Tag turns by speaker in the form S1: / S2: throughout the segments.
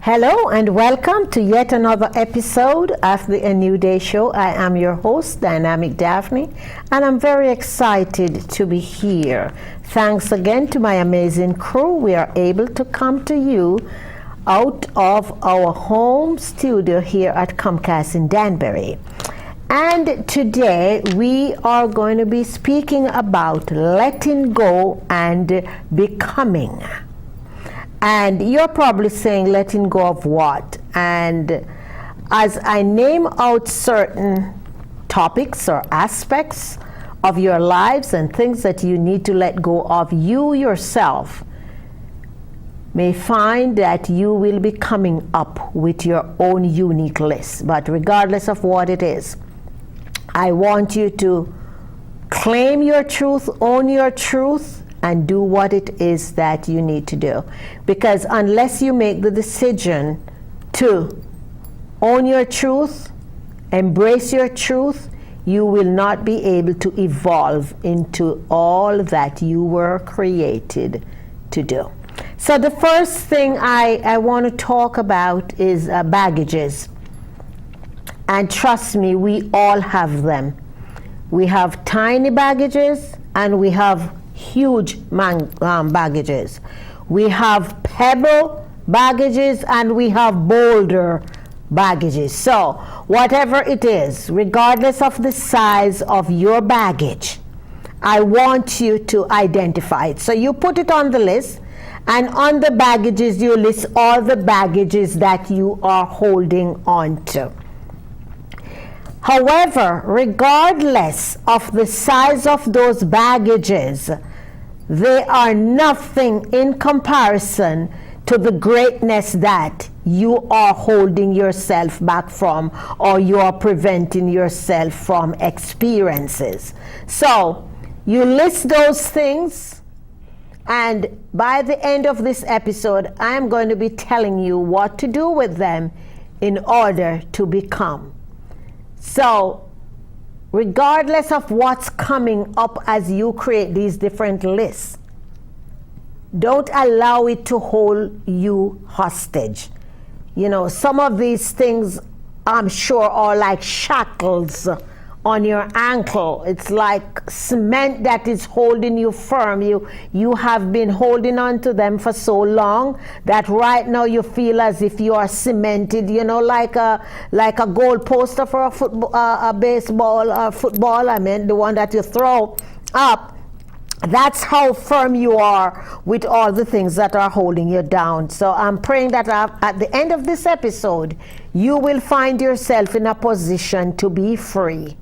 S1: Hello and welcome to yet another episode of the A New Day Show. I am your host, Dynamic Daphne, and I'm very excited to be here. Thanks again to my amazing crew. We are able to come to you out of our home studio here at Comcast in Danbury. And today we are going to be speaking about letting go and becoming. And you're probably saying, letting go of what? And as I name out certain topics or aspects of your lives and things that you need to let go of, you yourself may find that you will be coming up with your own unique list. But regardless of what it is, I want you to claim your truth, own your truth, and do what it is that you need to do. Because unless you make the decision to own your truth, embrace your truth, you will not be able to evolve into all that you were created to do. So the first thing I want to talk about is baggages. And trust me, we all have them. We have tiny baggages and we have huge baggages. We have pebble baggages and we have boulder baggages. So whatever it is, regardless of the size of your baggage, I want you to identify it. So you put it on the list, and on the baggages you list all the baggages that you are holding on to. However, regardless of the size of those baggages, they are nothing in comparison to the greatness that you are holding yourself back from, or you are preventing yourself from experiences. So you list those things, and by the end of this episode, I am going to be telling you what to do with them in order to become. So regardless of what's coming up as you create these different lists, don't allow it to hold you hostage. You know, some of these things I'm sure are like shackles on your ankle. It's like cement that is holding you firm. You have been holding on to them for so long that right now you feel as if you are cemented, you know, like a goal poster for a football, a baseball, football, I mean, the one that you throw up. That's how firm you are with all the things that are holding you down. So I'm praying that at the end of this episode, you will find yourself in a position to be free.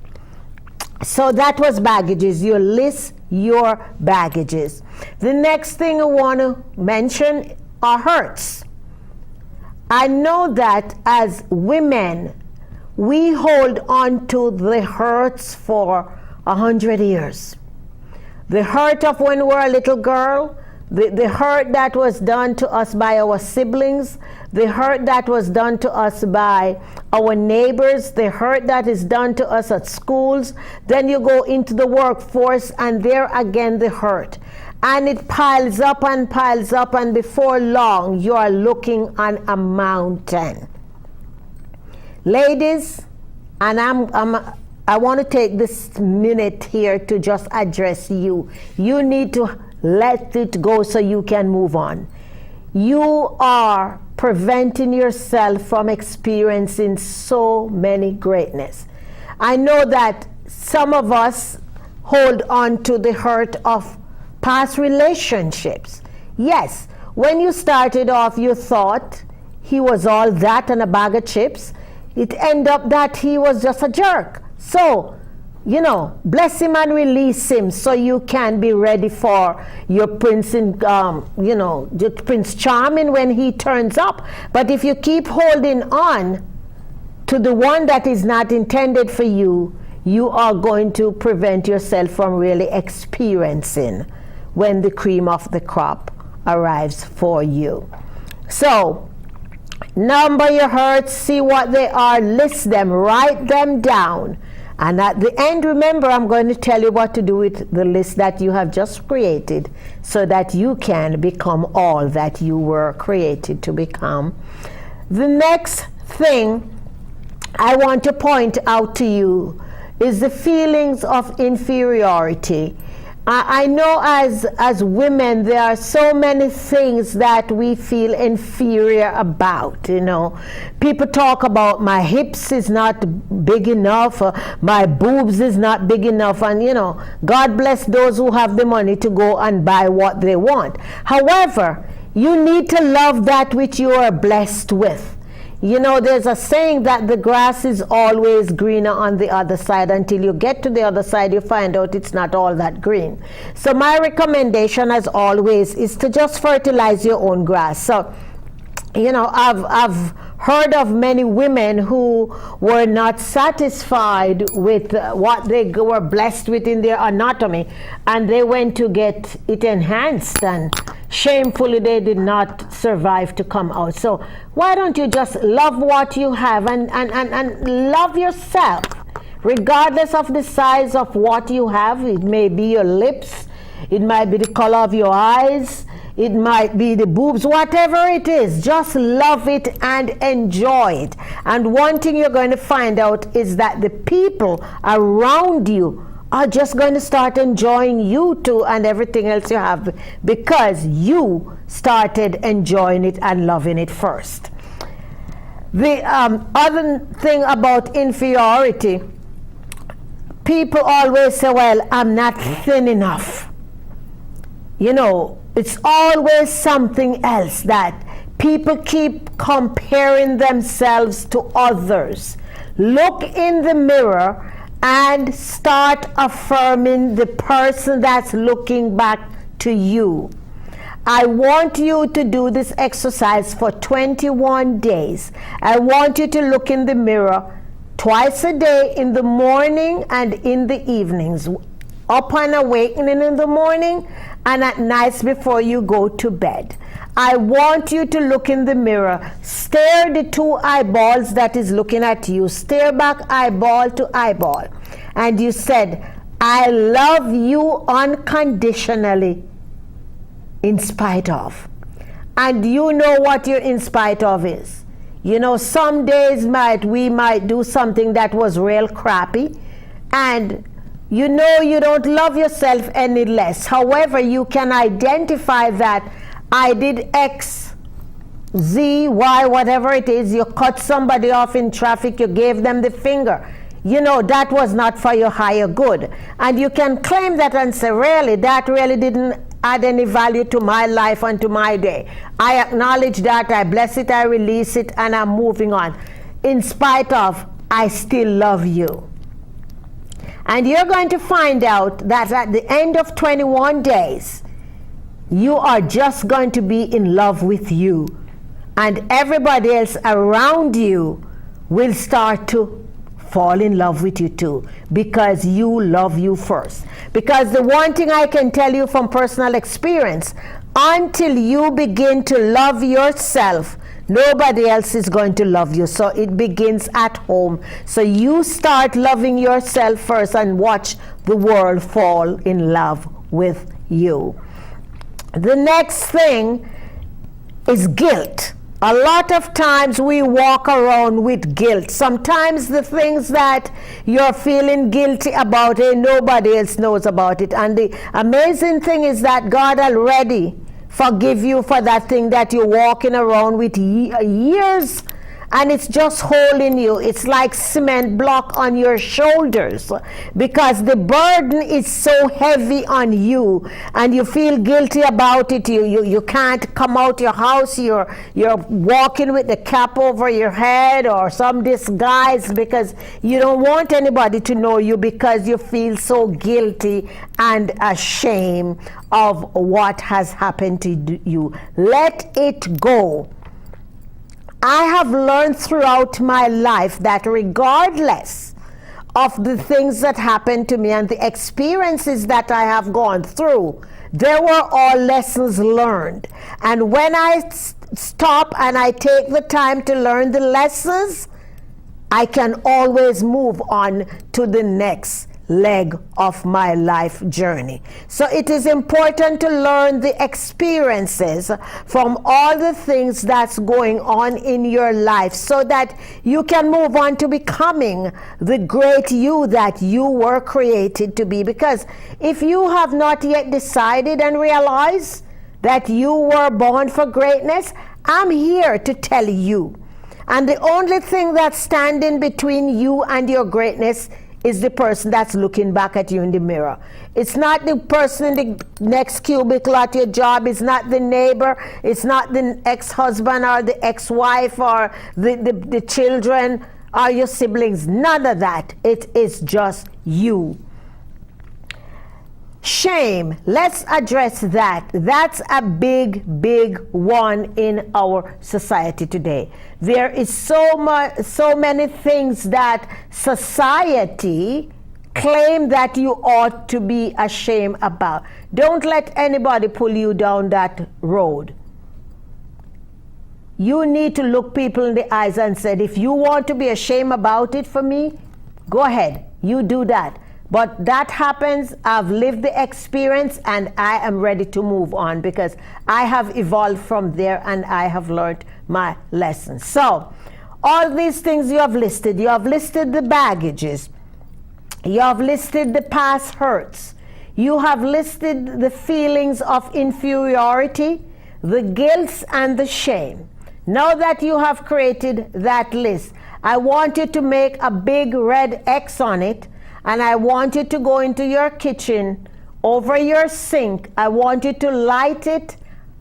S1: So that was baggages. You list your baggages. The next thing I want to mention are hurts. I know that as women, we hold on to the hurts for 100 years. The hurt of when we were a little girl, the hurt that was done to us by our siblings, the hurt that was done to us by our neighbors, the hurt that is done to us at schools. Then you go into the workforce and there again the hurt. And it piles up, and before long you are looking on a mountain. Ladies, and I want to take this minute here to just address you. You need to let it go so you can move on. You are preventing yourself from experiencing so many greatness. I know that some of us hold on to the hurt of past relationships. Yes, when you started off, you thought he was all that and a bag of chips. It ended up that he was just a jerk. So bless him and release him so you can be ready for your prince Prince Charming when he turns up. But if you keep holding on to the one that is not intended for you, you are going to prevent yourself from really experiencing when the cream of the crop arrives for you. So, number your hurts, see what they are, list them, write them down. And at the end, remember, I'm going to tell you what to do with the list that you have just created so that you can become all that you were created to become. The next thing I want to point out to you is the feelings of inferiority. I know as women, there are so many things that we feel inferior about, People talk about my hips is not big enough, my boobs is not big enough, and God bless those who have the money to go and buy what they want. However, you need to love that which you are blessed with. There's a saying that the grass is always greener on the other side. Until you get to the other side, you find out it's not all that green. So my recommendation, as always, is to just fertilize your own grass. So, I've heard of many women who were not satisfied with what they were blessed with in their anatomy, and they went to get it enhanced, and shamefully they did not survive to come out. So why don't you just love what you have and love yourself, regardless of the size of what you have. It may be your lips, it might be the color of your eyes, it might be the boobs, whatever it is, just love it and enjoy it. And one thing you're going to find out is that the people around you are just going to start enjoying you too and everything else you have, because you started enjoying it and loving it first. The other thing about inferiority, people always say, well, I'm not thin enough. It's always something else that people keep comparing themselves to others. Look in the mirror and start affirming the person that's looking back to you. I want you to do this exercise for 21 days. I want you to look in the mirror twice a day, in the morning and in the evenings. Upon awakening in the morning and at night before you go to bed. I want you to look in the mirror, stare the two eyeballs that is looking at you, stare back eyeball to eyeball, and you said, I love you unconditionally in spite of. And you know what your in spite of is. Some days we might do something that was real crappy, and you don't love yourself any less. However, you can identify that I did X, Z, Y, whatever it is. You cut somebody off in traffic, you gave them the finger. That was not for your higher good. And you can claim that and say, really, that really didn't add any value to my life and to my day. I acknowledge that, I bless it, I release it, and I'm moving on. In spite of, I still love you. And you're going to find out that at the end of 21 days, you are just going to be in love with you. And everybody else around you will start to fall in love with you too, because you love you first. Because the one thing I can tell you from personal experience, until you begin to love yourself, nobody else is going to love you. So it begins at home. So you start loving yourself first and watch the world fall in love with you. The next thing is guilt. A lot of times we walk around with guilt. Sometimes the things that you're feeling guilty about, nobody else knows about it. And the amazing thing is that God already forgive you for that thing that you're walking around with years and it's just holding you. It's like cement block on your shoulders because the burden is so heavy on you and you feel guilty about it. You can't come out your house. You're walking with the cap over your head or some disguise because you don't want anybody to know you because you feel so guilty and ashamed of what has happened to you. Let it go. I have learned throughout my life that regardless of the things that happened to me and the experiences that I have gone through, they were all lessons learned. And when I stop and I take the time to learn the lessons, I can always move on to the next leg of my life journey. So it is important to learn the experiences from all the things that's going on in your life so that you can move on to becoming the great you that you were created to be. Because if you have not yet decided and realized that you were born for greatness, I'm here to tell you. And the only thing that's standing between you and your greatness is the person that's looking back at you in the mirror. It's not the person in the next cubicle at your job. It's not the neighbor. It's not the ex-husband or the ex-wife or the children or your siblings. None of that. It is just you. Shame. Let's address that. That's a big one in our society today. There is so many things that society claim that you ought to be ashamed about. Don't let anybody pull you down that road. You need to look people in the eyes and say, if you want to be ashamed about it for me, go ahead. You do that. But that happens, I've lived the experience and I am ready to move on because I have evolved from there and I have learned my lessons. So, all these things you have listed the baggages, you have listed the past hurts, you have listed the feelings of inferiority, the guilt and the shame. Now that you have created that list, I want you to make a big red X on it. And I want you to go into your kitchen, over your sink. I want you to light it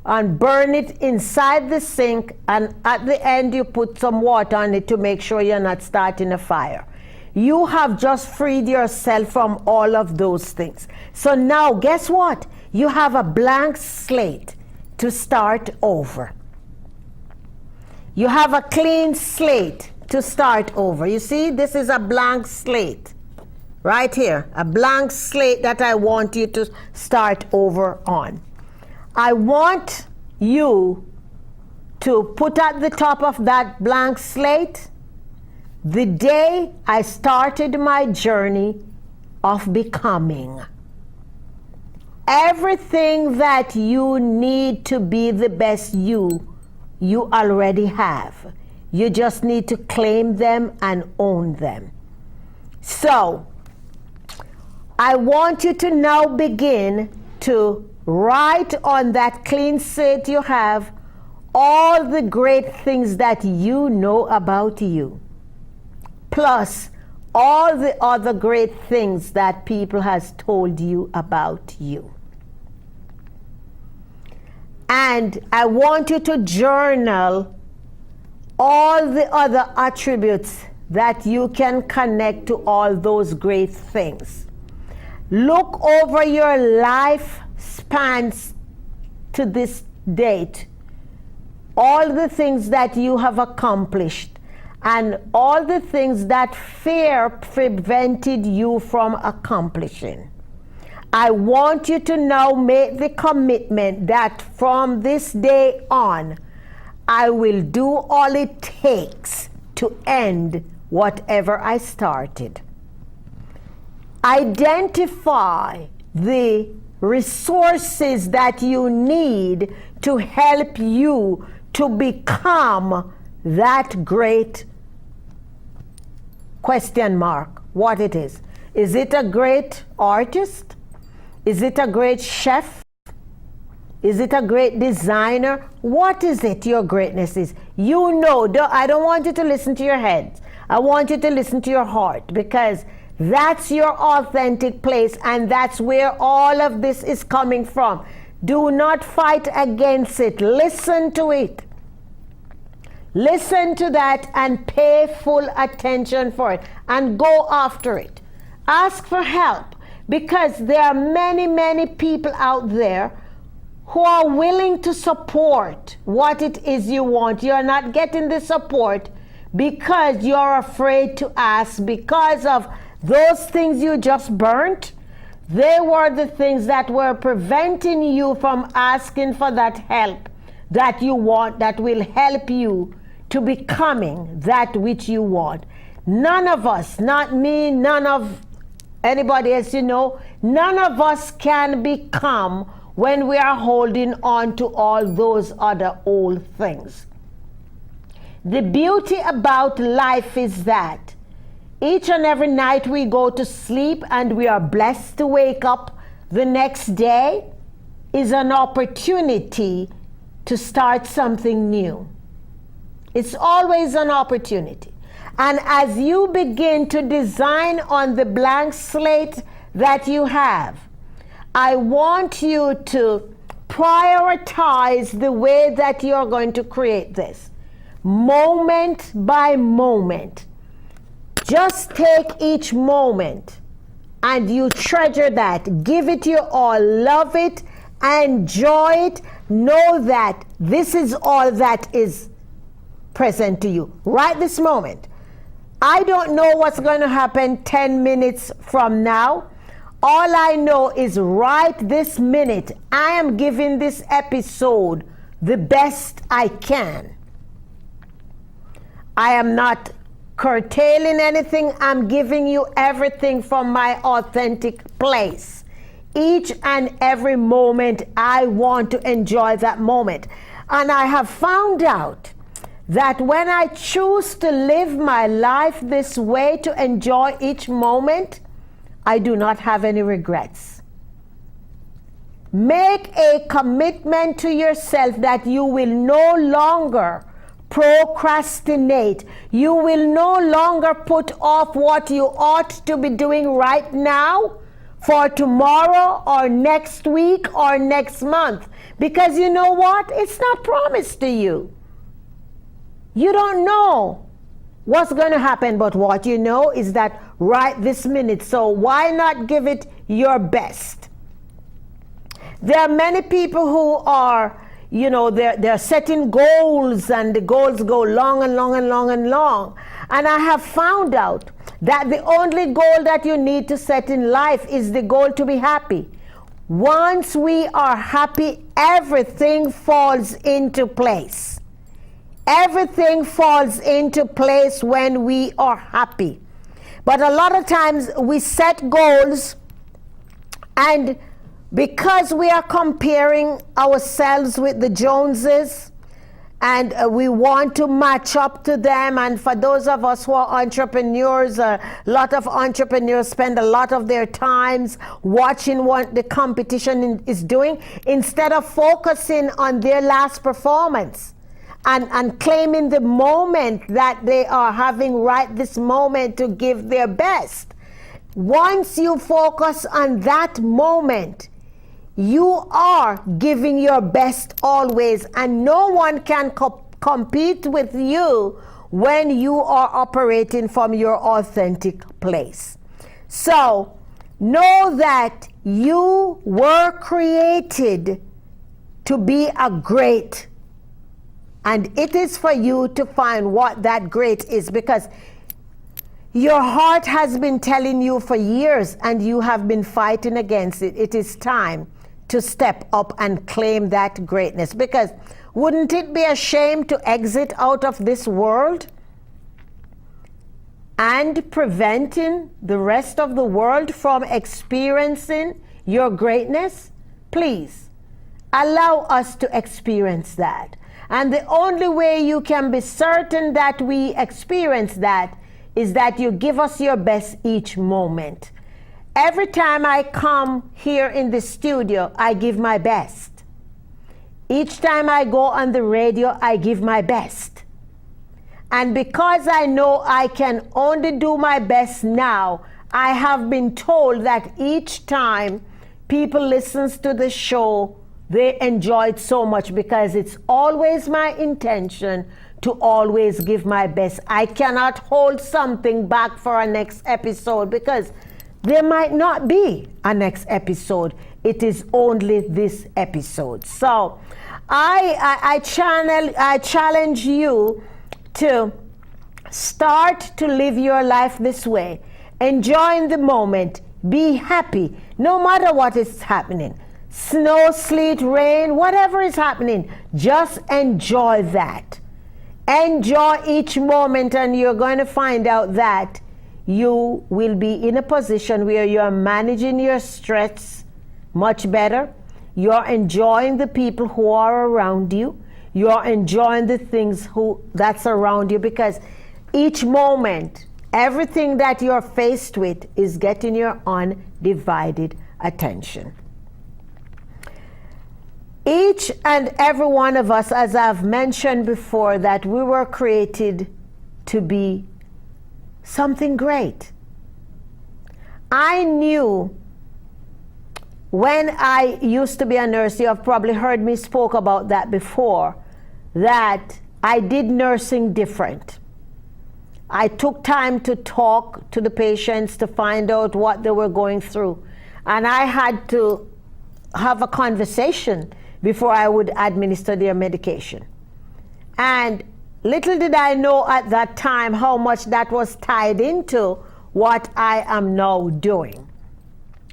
S1: and burn it inside the sink. And at the end, you put some water on it to make sure you're not starting a fire. You have just freed yourself from all of those things. So now, guess what? You have a blank slate to start over. You have a clean slate to start over. You see, this is a blank slate. Right here, a blank slate that I want you to start over on. I want you to put at the top of that blank slate the day I started my journey of becoming. Everything that you need to be the best you already have. You just need to claim them and own them. So, I want you to now begin to write on that clean slate you have all the great things that you know about you, plus all the other great things that people has told you about you. And I want you to journal all the other attributes that you can connect to all those great things. Look over your life spans to this date, all the things that you have accomplished and all the things that fear prevented you from accomplishing. I want you to now make the commitment that from this day on, I will do all it takes to end whatever I started. Identify the resources that you need to help you to become that great question mark, what it is. Is it a great artist? Is it a great chef? Is it a great designer? What is it your greatness is? You know, I don't want you to listen to your head. I want you to listen to your heart, because that's your authentic place, and that's where all of this is coming from. Do not fight against it. Listen to it. Listen to that and pay full attention for it and go after it. Ask for help, because there are many, many people out there who are willing to support what it is you want. You're not getting the support because you're afraid to ask, because of those things you just burnt. They were the things that were preventing you from asking for that help that you want, that will help you to becoming that which you want. None of us, not me, none of anybody else, none of us can become when we are holding on to all those other old things. The beauty about life is that each and every night we go to sleep and we are blessed to wake up the next day is an opportunity to start something new. It's always an opportunity. And as you begin to design on the blank slate that you have, I want you to prioritize the way that you're going to create this, moment by moment. Just take each moment and you treasure that. Give it your all. Love it. Enjoy it. Know that this is all that is present to you right this moment. I don't know what's going to happen 10 minutes from now. All I know is right this minute, I am giving this episode the best I can. I am not curtailing anything. I'm giving you everything from my authentic place. Each and every moment, I want to enjoy that moment. And I have found out that when I choose to live my life this way, to enjoy each moment, I do not have any regrets. Make a commitment to yourself that you will no longer procrastinate. You will no longer put off what you ought to be doing right now for tomorrow or next week or next month. Because you know what? It's not promised to you. You don't know what's going to happen, but what you know is that right this minute. So why not give it your best? There are many people who are, they're setting goals, and the goals go long and long and long and long. And I have found out that the only goal that you need to set in life is the goal to be happy. Once we are happy, everything falls into place. Everything falls into place when we are happy. But a lot of times we set goals, and because we are comparing ourselves with the Joneses, and we want to match up to them, and for those of us who are entrepreneurs, a lot of entrepreneurs spend a lot of their times watching what the competition is doing instead of focusing on their last performance. And claiming the moment that they are having right this moment to give their best. Once you focus on that moment, you are giving your best always, and no one can compete with you when you are operating from your authentic place. So know that you were created to be a great. And it is for you to find what that great is, because your heart has been telling you for years and you have been fighting against it. It is time to step up and claim that greatness, because wouldn't it be a shame to exit out of this world and preventing the rest of the world from experiencing your greatness? Please allow us to experience that. And the only way you can be certain that we experience that is that you give us your best each moment. Every time I come here in the studio, I give my best. Each time I go on the radio, I give my best. And because I know I can only do my best now, I have been told that each time people listens to the show, they enjoy it so much, because it's always my intention to always give my best. I cannot hold something back for a next episode, because there might not be a next episode. It is only this episode. So I challenge you to start to live your life this way. Enjoy the moment. Be happy no matter what is happening. Snow, sleet, rain, whatever is happening, just enjoy that. Enjoy each moment, and you're going to find out that you will be in a position where you're managing your stress much better. You're enjoying the people who are around you. You're enjoying the things that's around you, because each moment, everything that you're faced with is getting your undivided attention. Each and every one of us, as I've mentioned before, that we were created to be something great. I knew when I used to be a nurse, you have probably heard me spoke about that before, that I did nursing different. I took time to talk to the patients to find out what they were going through. And I had to have a conversation before I would administer their medication. And little did I know at that time how much that was tied into what I am now doing.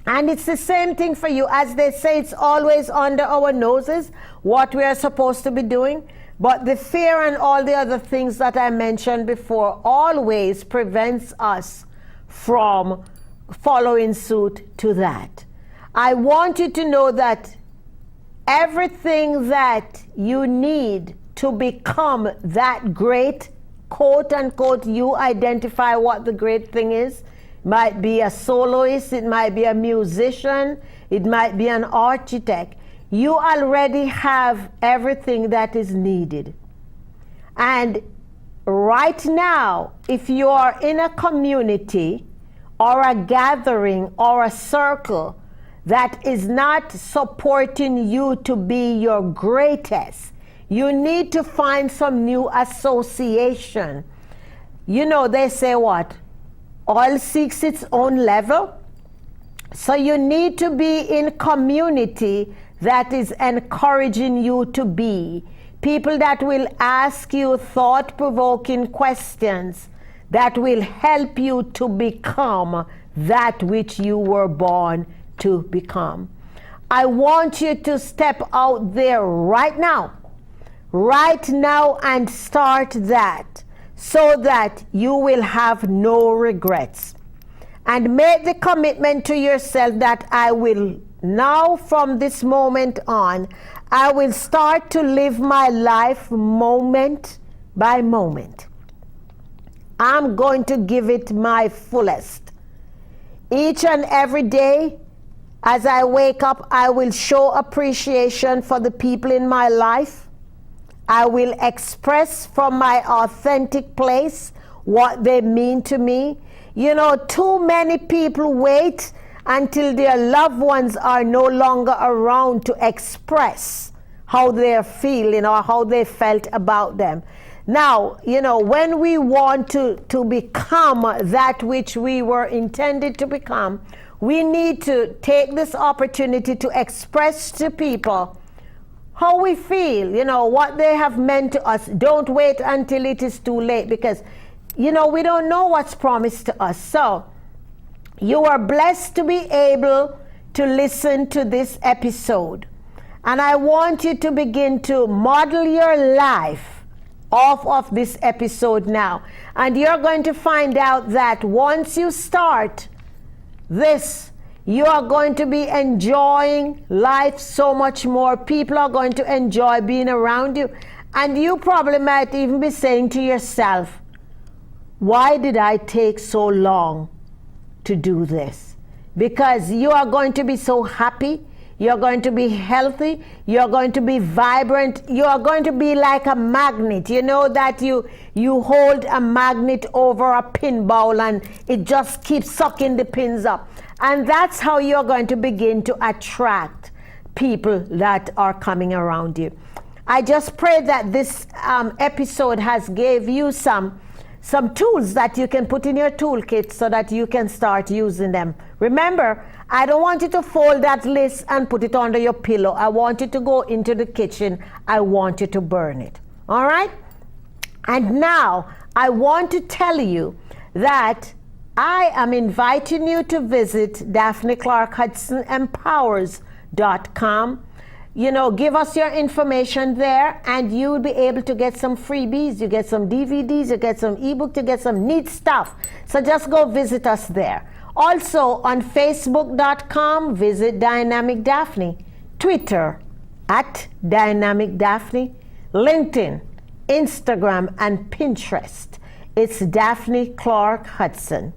S1: And it's the same thing for you. As they say, it's always under our noses what we are supposed to be doing. But the fear and all the other things that I mentioned before always prevents us from following suit to that. I want you to know that everything that you need to become that great, quote unquote, you identify what the great thing is. Might be a soloist, it might be a musician, it might be an architect. You already have everything that is needed. And right now, if you are in a community or a gathering or a circle that is not supporting you to be your greatest, you need to find some new association. You know, they say what? Oil seeks its own level. So you need to be in community that is encouraging you to be. People that will ask you thought-provoking questions that will help you to become that which you were born to become. I want you to step out there right now and start that, so that you will have no regrets. And make the commitment to yourself that I will now, from this moment on, I will start to live my life moment by moment. I'm going to give it my fullest. Each and every day, as I wake up, I will show appreciation for the people in my life. I will express from my authentic place what they mean to me. You know, too many people wait until their loved ones are no longer around to express how they're feeling or how they felt about them. Now, you know, when we want to become that which we were intended to become, we need to take this opportunity to express to people how we feel, you know, what they have meant to us. Don't wait until it is too late, because, you know, we don't know what's promised to us. So you are blessed to be able to listen to this episode. And I want you to begin to model your life off of this episode now. And you're going to find out that once you start this, you are going to be enjoying life so much more. People are going to enjoy being around you. And you probably might even be saying to yourself, why did I take so long to do this? Because you are going to be so happy. you're going to be healthy, you're going to be vibrant, you're going to be like a magnet. You know that you hold a magnet over a pinball and it just keeps sucking the pins up. And that's how you're going to begin to attract people that are coming around you. I just pray that this episode has gave you some tools that you can put in your toolkit so that you can start using them. Remember, I don't want you to fold that list and put it under your pillow. I want you to go into the kitchen. I want you to burn it. All right? And now I want to tell you that I am inviting you to visit Daphne Clarke-Hudson Empowers.com. You know, give us your information there and you'll be able to get some freebies. You get some DVDs, you get some ebooks, you get some neat stuff. So just go visit us there. Also on Facebook.com, visit Dynamic Daphne. Twitter at Dynamic Daphne. LinkedIn, Instagram, and Pinterest. It's Daphne Clarke-Hudson.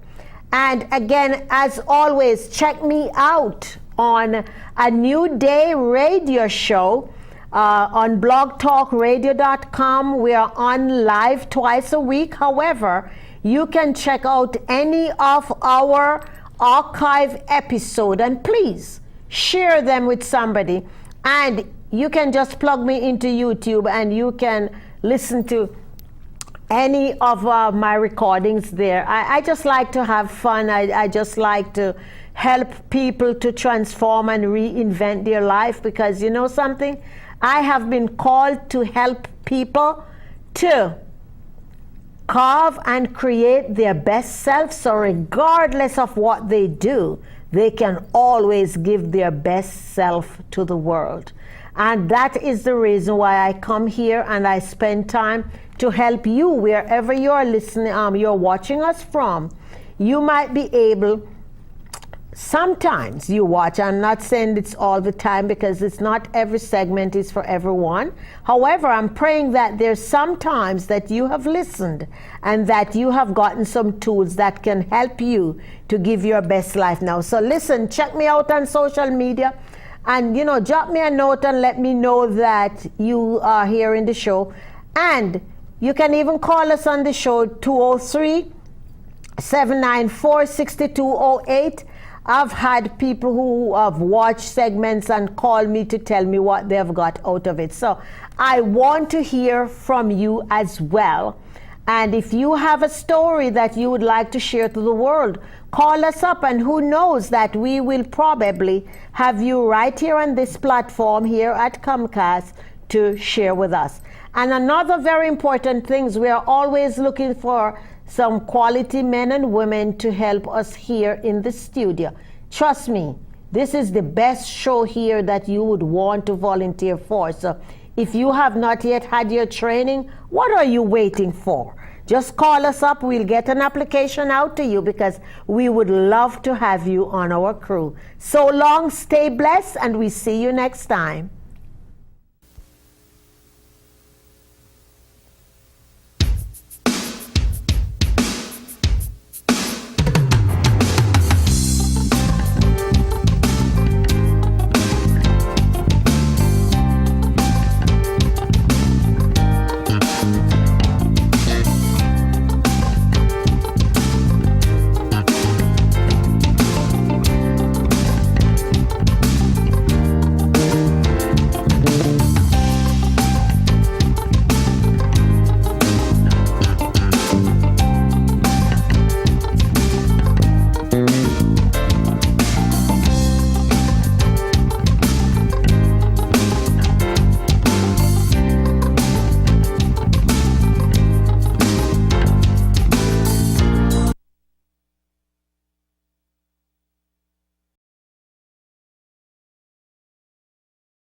S1: And again, as always, check me out on a New Day radio show on blogtalkradio.com. We are on live twice a week. However, you can check out any of our archive episodes and please share them with somebody. And you can just plug me into YouTube and you can listen to any of my recordings there. I just like to have fun. I just like to help people to transform and reinvent their life because you know something? I have been called to help people to carve and create their best self. So regardless of what they do, they can always give their best self to the world. And that is the reason why I come here and I spend time to help you wherever you're listening, you're watching us from. You might be able, sometimes you watch, I'm not saying it's all the time because it's not every segment is for everyone. However, I'm praying that there's some times that you have listened and that you have gotten some tools that can help you to give your best life now. So listen, check me out on social media and, you know, drop me a note and let me know that you are hearing the show. And you can even call us on the show, 203-794-6208. I've had people who have watched segments and called me to tell me what they've got out of it. So I want to hear from you as well. And if you have a story that you would like to share to the world, call us up and who knows that we will probably have you right here on this platform here at Comcast to share with us. And another very important thing is we are always looking for some quality men and women to help us here in the studio. Trust me, this is the best show here that you would want to volunteer for. So if you have not yet had your training, what are you waiting for? Just call us up. We'll get an application out to you because we would love to have you on our crew. So long, stay blessed, and we see you next time.